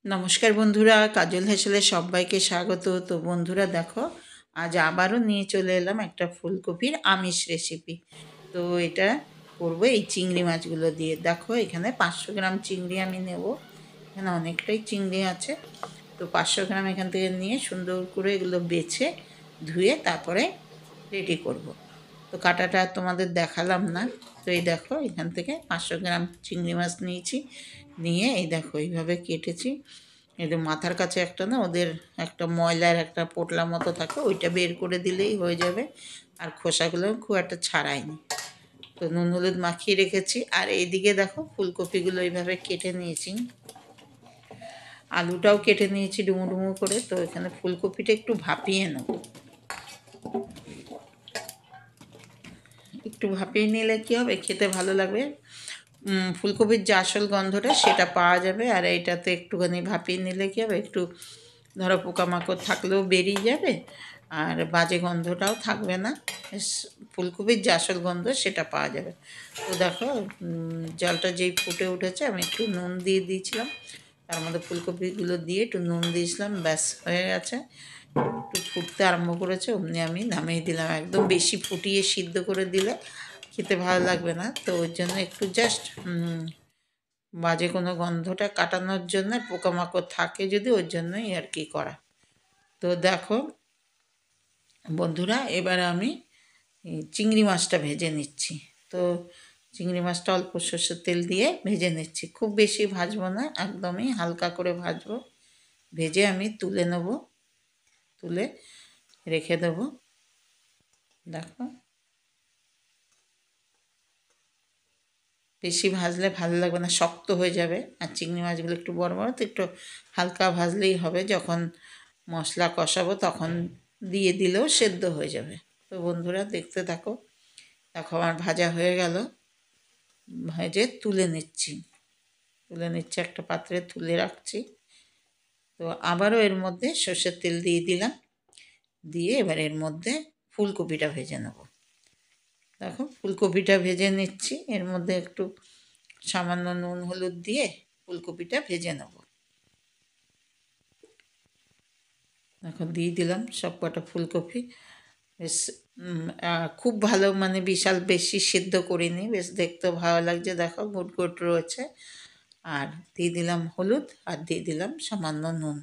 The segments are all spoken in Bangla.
নমস্কার বন্ধুরা, কাজল হেসেলে সবাইকে স্বাগত। তো বন্ধুরা দেখো, আজ আবারও নিয়ে চলে এলাম একটা ফুলকপির আমিষ রেসিপি। তো এটা করবো এই চিংড়ি মাছগুলো দিয়ে। দেখো এখানে 500 গ্রাম চিংড়ি আমি নেব। এখানে অনেকটাই চিংড়ি আছে। তো 500 গ্রাম এখান থেকে নিয়ে সুন্দর করে এগুলো বেছে ধুয়ে তারপরে রেডি করব। তো কাটাটা তোমাদের দেখালাম না। তো এই দেখো এখান থেকে 500 গ্রাম চিংড়ি মাছ নিয়েছি। নিয়ে এই দেখো এইভাবে কেটেছি। এটা মাথার কাছে একটা না ওদের একটা ময়লার একটা পোটলা মতো থাকে, ওইটা বের করে দিলেই হয়ে যাবে। আর খোসাগুলো খুব একটা ছাড়াইনি। তো নুন হলুদ মাখিয়ে রেখেছি। আর এইদিকে দেখো ফুলকপিগুলো এইভাবে কেটে নিয়েছি, আলুটাও কেটে নিয়েছি ডুমো ডুমো করে। তো এখানে ফুলকপিটা একটু ভাপিয়ে নেব। একটু ভাপিয়ে নিলে কী হবে, খেতে ভালো লাগবে। ফুলকপির যে আসল গন্ধটা সেটা পাওয়া যাবে। আর এইটাতে একটুখানি ভাপিয়ে নিলে কী হবে, একটু ধরো পোকামাকড় থাকলেও বেরিয়ে যাবে, আর বাজে গন্ধটাও থাকবে না। ফুলকপির যে আসল গন্ধ সেটা পাওয়া যাবে। তো দেখো জলটা যেই ফুটে উঠেছে আমি একটু নুন দিয়ে দিয়েছিলাম, তার মধ্যে ফুলকপিগুলো দিয়ে একটু নুন দিয়েছিলাম, ব্যাস হয়ে গেছে। একটু ফুটতে আরম্ভ করেছে অমনি আমি নামিয়ে দিলাম। একদম বেশি ফুটিয়ে সিদ্ধ করে দিলে খেতে ভালো লাগবে না। তো ওই জন্য একটু জাস্ট বাজে কোনো গন্ধটা কাটানোর জন্য, পোকামাকড় থাকে যদি ওর জন্যই আর কি করা। তো দেখো বন্ধুরা, এবার আমি চিংড়ি মাছটা ভেজে নিচ্ছি। তো চিংড়ি মাছটা অল্প সর্ষের তেল দিয়ে ভেজে নিচ্ছি, খুব বেশি ভাজবো না, একদমই হালকা করে ভাজবো। ভেজে আমি তুলে নেব, তুলে রেখে দেবো। দেখো বেশি ভাজলে ভালো লাগবে না, শক্ত হয়ে যাবে। আর চিংড়ি মাছগুলো একটু বড় বড়, তো একটু হালকা ভাজলেই হবে। যখন মশলা কষাবো তখন দিয়ে দিলেও সেদ্ধ হয়ে যাবে। তো বন্ধুরা দেখতে থাকো। দেখো আমার ভাজা হয়ে গেল, ভেজে তুলে নিচ্ছি। একটা পাত্রে তুলে রাখছি। তো আবারও এর মধ্যে সর্ষের তেল দিয়ে দিলাম, দিয়ে এবার এর মধ্যে ফুলকপিটা ভেজে নেব। দেখো ফুলকপিটা ভেজে নিচ্ছি, এর মধ্যে একটু সামান্য নুন হলুদ দিয়ে ফুলকপিটা ভেজে নেব। এখন দিয়ে দিলাম সব কটা ফুলকপি। বেশ খুব ভালো, মানে বিশাল বেশি সিদ্ধ করিনি, বেশ দেখতেও ভালো লাগছে। দেখো গুট গুট রয়েছে। আর দিয়ে দিলাম হলুদ, আর দিয়ে দিলাম সামান্য নুন।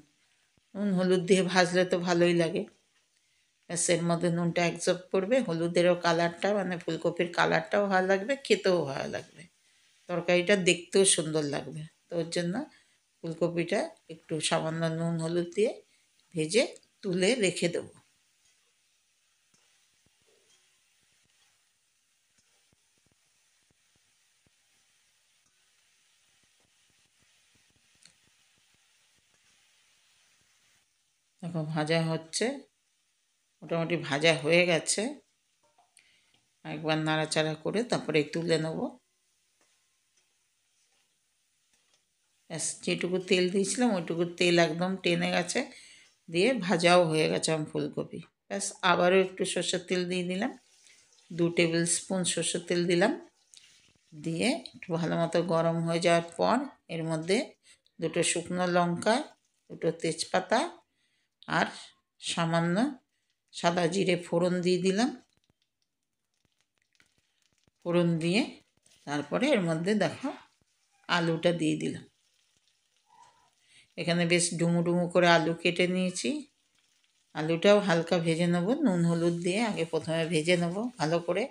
নুন হলুদ দিয়ে ভাজলে তো ভালোই লাগে। ব্যাস এর মধ্যে নুনটা অ্যাবজর্ব করবে, হলুদেরও কালারটা, মানে ফুলকপির কালারটাও ভালো লাগবে, খেতেও ভালো লাগবে, তরকারিটা দেখতেও সুন্দর লাগবে। তো ওর জন্য ফুলকপিটা একটু সামান্য নুন হলুদ দিয়ে ভেজে তুলে রেখে দেবো। দেখো ভাজা হচ্ছে, মোটামুটি ভাজা হয়ে গেছে। একবার নাড়াচাড়া করে তারপরে তুলে নেব। ব্যাস যেটুকু তেল দিয়েছিলাম ওইটুকু তেল একদম টেনে গেছে, দিয়ে ভাজাও হয়ে গেছে আমার ফুলকপি। ব্যাস আবারও একটু সর্ষের তেল দিয়ে দিলাম, 2 টেবিল স্পুন সর্ষের তেল দিলাম। দিয়ে একটু ভালো মতো গরম হয়ে যাওয়ার পর এর মধ্যে 2টো শুকনো লঙ্কা, 2টো তেজপাতা আর সামান্য সাদা জিরে ফোড়ন দিয়ে দিলাম। ফোড়ন দিয়ে তারপরে এর মধ্যে দেখো আলুটা দিয়ে দিলাম। এখানে বেশ ডুমু ডুমু করে আলু কেটে নিয়েছি। আলুটাও হালকা ভেজে নেব, নুন হলুদ দিয়ে আগে প্রথমে ভেজে নেব ভালো করে।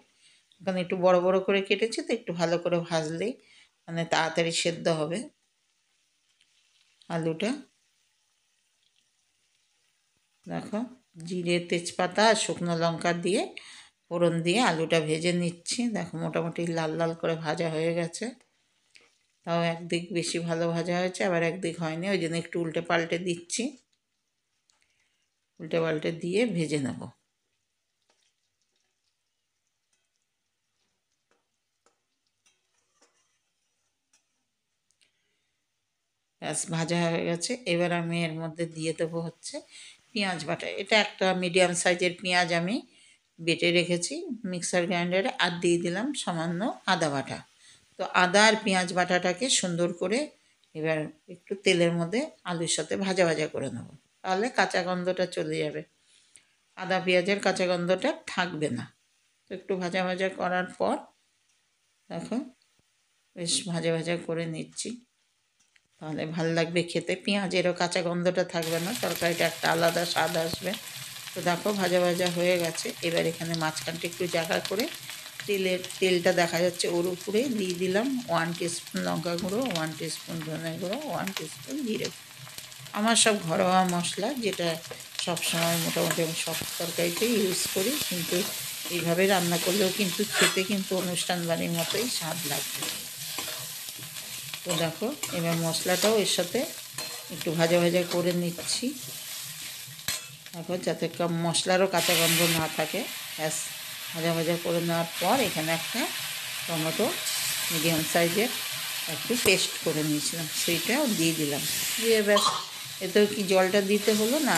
এখানে একটু বড় বড় করে কেটেছি, তো একটু ভালো করে ভাজলেই মানে তাড়াতাড়ি সেদ্ধ হবে আলুটা। দেখো জিরে তেজপাতা আর শুকনো লঙ্কা দিয়ে ফোড়ন দিয়ে আলুটা ভেজে নিচ্ছি। দেখো মোটামুটি লাল লাল করে ভাজা হয়ে গেছে, তাও একদিক বেশি ভালো ভাজা হয়েছে, আবার একদিক হয়নি, ওই জন্য একটু উল্টে পাল্টে দিচ্ছি। উল্টে পাল্টে দিয়ে ভেজে নেব। ব্যাস ভাজা হয়ে গেছে। এবার আমি এর মধ্যে দিয়ে দেবো হচ্ছে পেঁয়াজ বাটা। এটা একটা মিডিয়াম সাইজের পেঁয়াজ আমি বেটে রেখেছি মিক্সার গ্রাইন্ডারে, আর দিয়ে দিলাম সামান্য আদা বাটা। তো আদা আর পেঁয়াজ বাটাটাকে সুন্দর করে এবার একটু তেলের মধ্যে আলুর সাথে ভাজা ভাজা করে নেব, তাহলে কাঁচা গন্ধটা চলে যাবে, আদা পেঁয়াজের কাঁচা গন্ধটা থাকবে না। তো একটু ভাজা ভাজা করার পর দেখো বেশ ভাজা ভাজা করে নিচ্ছি, তাহলে ভালো লাগবে খেতে, পেঁয়াজেরও কাঁচা গন্ধটা থাকবে না, তরকারিটা একটা আলাদা স্বাদ আসবে। তো দেখো ভাজা ভাজা হয়ে গেছে। এবার এখানে মাঝখানটা একটু জায়গা করে তেলটা দেখা যাচ্ছে ওর উপরে দিয়ে দিলাম 1 টিস্পুন লঙ্কা গুঁড়ো, 1 টিস্পুন ধনে গুঁড়ো, 1 টিস্পুন জিরে। আমার সব ঘরোয়া মশলা, যেটা সবসময় মোটামুটি আমি সব তরকারিতেই ইউজ করি, কিন্তু এইভাবে রান্না করলেও কিন্তু খেতে কিন্তু অনুষ্ঠান বাড়ির মতোই স্বাদ লাগবে। তো দেখো এবার মশলাটাও এর সাথে একটু ভাজা ভাজা করে নিচ্ছি, দেখো যাতে মশলারও কাঁচা গন্ধ না থাকে। ব্যাস ভাজা ভাজা করে নেওয়ার পর এখানে একটা টমেটো মিডিয়াম সাইজের একটু পেস্ট করে নিয়েছিলাম, সেইটাও দিয়ে দিলাম, দিয়ে ব্যাস এতেও কি জলটা দিতে হলো না,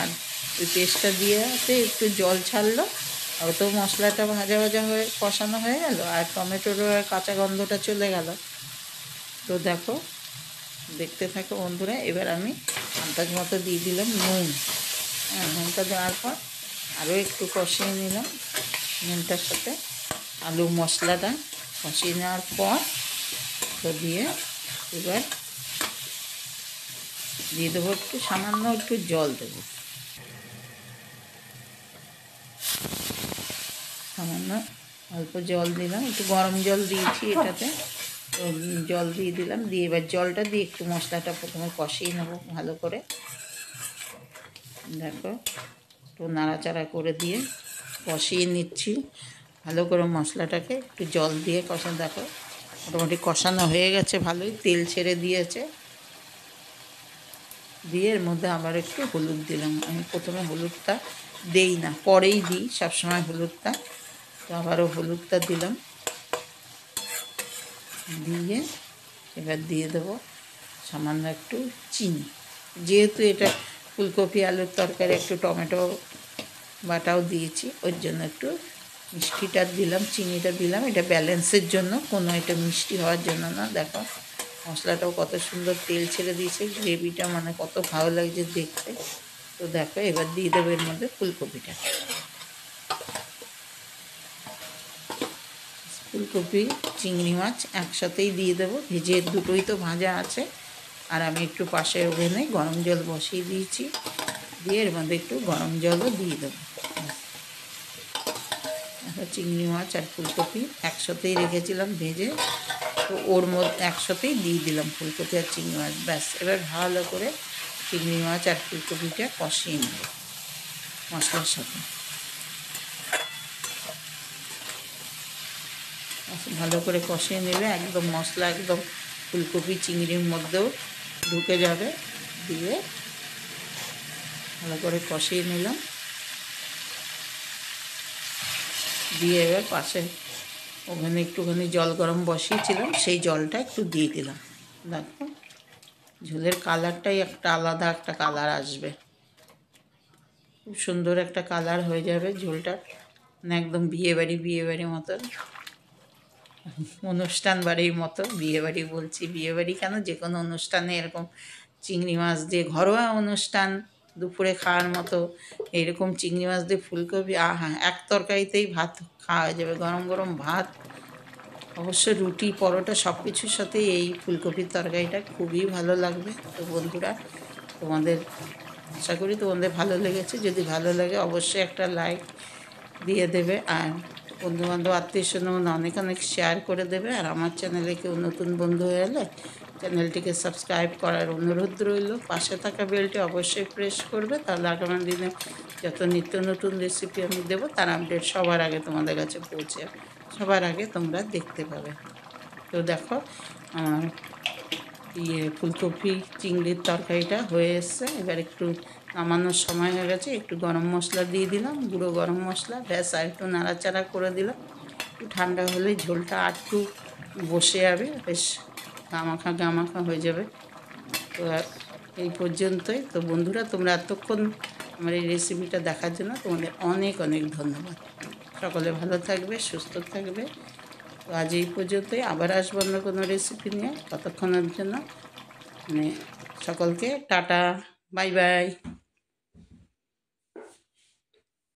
ওই পেস্টটা দিয়েতে একটু জল ছাড়লো, আর তো মশলাটা ভাজা ভাজা হয়ে কষানো হয়ে গেল, আর টমেটোরও কাঁচা গন্ধটা চলে গেল। তো দেখো দেখতে থাকো বন্ধুরা, এবার আমি আন্দাজ মতো দিয়ে দিলাম নুন। নুনটা দেওয়ার পর আরও একটু কষিয়ে নিলাম, নুনটার সাথে আলু মশলাটা কষিয়ে নেওয়ার পর তো দিয়ে এবার দিয়ে দেবো একটু সামান্য একটু জল দেবো, সামান্য অল্প জল দিলাম, একটু গরম জল দিয়েছি এটাতে, তো জল দিয়ে দিলাম, দিয়ে এবার জলটা দিয়ে একটু মশলাটা প্রথমে কষিয়ে নেবো ভালো করে। দেখো একটু নাড়াচাড়া করে দিয়ে কষিয়ে নিচ্ছি ভালো করে মশলাটাকে, একটু জল দিয়ে কষা। দেখো মোটামুটি কষানো হয়ে গেছে ভালোই, তেল ছেড়ে দিয়েছে। দিয়ে এর মধ্যে আবার একটু হলুদ দিলাম, আমি প্রথমে হলুদটা দেই না, পরেই দিই সবসময় হলুদটা, তো আবারও হলুদটা দিলাম, দিয়ে এবার দিয়ে দেবো সামান্য একটু চিনি, যেহেতু এটা ফুলকপি আলুর তরকারি একটু টমেটো বাটাও দিয়েছি, ওর জন্য একটু মিষ্টিটা দিলাম, চিনিটা দিলাম, এটা ব্যালেন্সের জন্য, কোনো এটা মিষ্টি হওয়ার জন্য না। দেখো মশলাটাও কত সুন্দর তেল ছেড়ে দিয়েছে, গ্রেভিটা মানে কত ভালো লাগছে দেখতে। তো দেখো এবার দিয়ে দেবো এর মধ্যে ফুলকপিটা, ফুলকপি চিংড়ি মাছ একসাথেই দিয়ে দেবো, ভেজে দুটোই তো ভাজা আছে, আর আমি একটু পাশে ওভেনে গরম জল বসিয়ে দিয়েছি, দিয়ে এর মধ্যে একটু গরম জলও দিয়ে দেবো। চিংড়ি মাছ আর ফুলকপি একসাথেই রেখেছিলাম ভেজে, তো ওর মধ্যে একসাথেই দিয়ে দিলাম ফুলকপি আর চিংড়ি মাছ, ব্যাস এবার ভালো করে চিংড়ি মাছ আর ফুলকপিটা কষিয়ে নেব মশলার সাথে। ভালো করে কষিয়ে নেবে, একদম মশলা একদম ফুলকপি চিংড়ির মধ্যেও ঢুকে যাবে, দিয়ে ভালো করে কষিয়ে নিলাম, দিয়ে এবার পাশে ওখানে একটুখানি জল গরম বসিয়েছিলাম, সেই জলটা একটু দিয়ে দিলাম। দেখো ঝোলের কালারটাই একটা আলাদা একটা কালার আসবে, খুব সুন্দর একটা কালার হয়ে যাবে ঝোলটা, মানে একদম বিয়েবাড়ি মতো, অনুষ্ঠান বাড়ির মতো। বিয়েবাড়ি বলছি, বিয়েবাড়ি কেন, যে কোনো অনুষ্ঠানে এরকম চিংড়ি মাছ দিয়ে, ঘরোয়া অনুষ্ঠান দুপুরে খাওয়ার মতো এইরকম চিংড়ি মাছ দিয়ে ফুলকপি, আহা এক তরকারিতেই ভাত খাওয়া যাবে, গরম গরম ভাত, অবশ্য রুটি পরোটা সব কিছুর সাথে এই ফুলকপির তরকারিটা খুবই ভালো লাগবে। তো বন্ধুরা তোমাদের আশা করি তোমাদের ভালো লেগেছে, যদি ভালো লাগে অবশ্যই একটা লাইক দিয়ে দেবে, আর বন্ধুবান্ধব আত্মীয় স্বজন অনেক অনেক শেয়ার করে দেবে, আর আমার চ্যানেলে কেউ নতুন বন্ধু হয়ে এলে চ্যানেলটিকে সাবস্ক্রাইব করার অনুরোধ রইল, পাশে থাকা বেলটি অবশ্যই প্রেস করবে, তাহলে আগামী দিনে যত নিত্য নতুন রেসিপি আমি দেবো তার আপডেট সবার আগে তোমাদের কাছে পৌঁছে, সবার আগে তোমরা দেখতে পাবে। তো দেখো আমার ফুলকপি চিংড়ির তরকারিটা হয়ে এসছে, এবার একটু নামানোর সময় হয়ে গেছে, একটু গরম মশলা দিয়ে দিলাম, গুঁড়ো গরম মশলা, ব্যাস আর একটু নাড়াচাড়া করে দিলাম, একটু ঠান্ডা হলেই ঝোলটা আর একটু বসে যাবে, বেশ গামাখা হয়ে যাবে। তো এই পর্যন্তই। তো বন্ধুরা তোমরা এতক্ষণ আমার এই রেসিপিটা দেখার জন্য তোমাদের অনেক অনেক ধন্যবাদ। সকলে ভালো থাকবে, সুস্থ থাকবে। তো আজ এই পর্যন্তই, আবার আসবো অন্য কোনো রেসিপি নিয়ে, ততক্ষণের জন্য মানে সকলকে টাটা, বাই বাই।